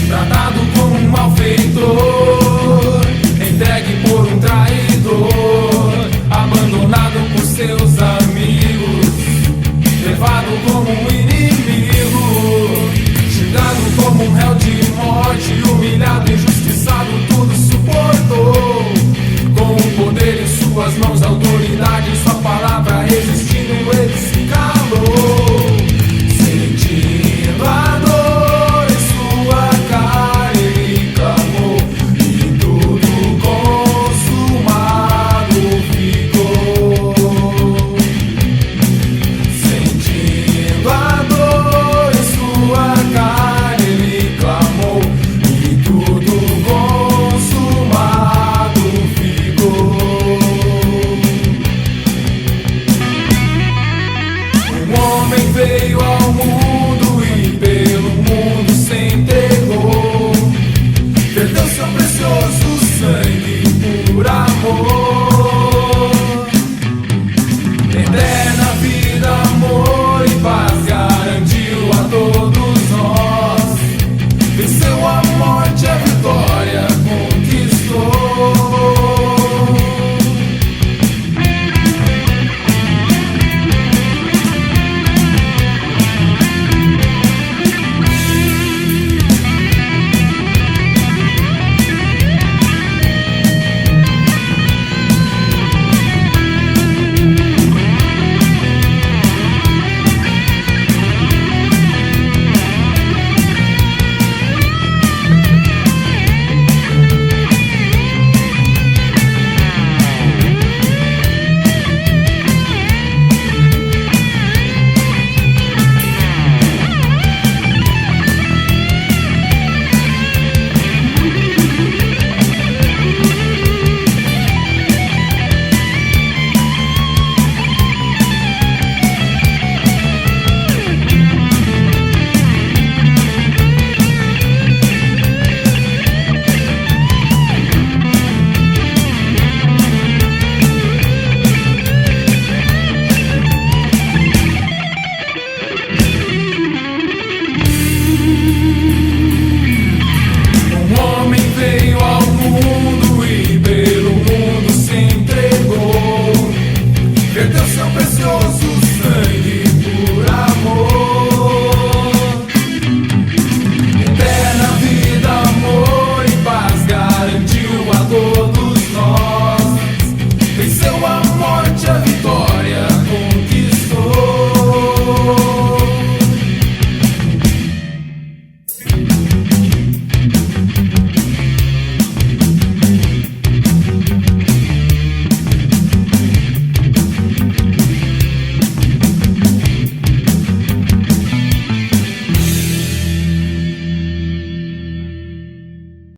Tratado como um malfeitor, entregue por um traidor, abandonado por seus amigos, levado como um inimigo, julgado como um réu de morte, humilhado, injustiçado, tudo suportou. Com o poder em suas mãos, a autoridade em sua palavra, resistindo ele se calou, sentindo a dor em sua carne ele clamou, e tudo consumado ficou. Sentindo a dor em sua carne ele clamou, e tudo consumado ficou. Um homem veio ao mundo e pelo mundo se entregou, perdeu seu precioso sangue por amor. Eterna vida, amor e paz garantiu a todos nós. Venceu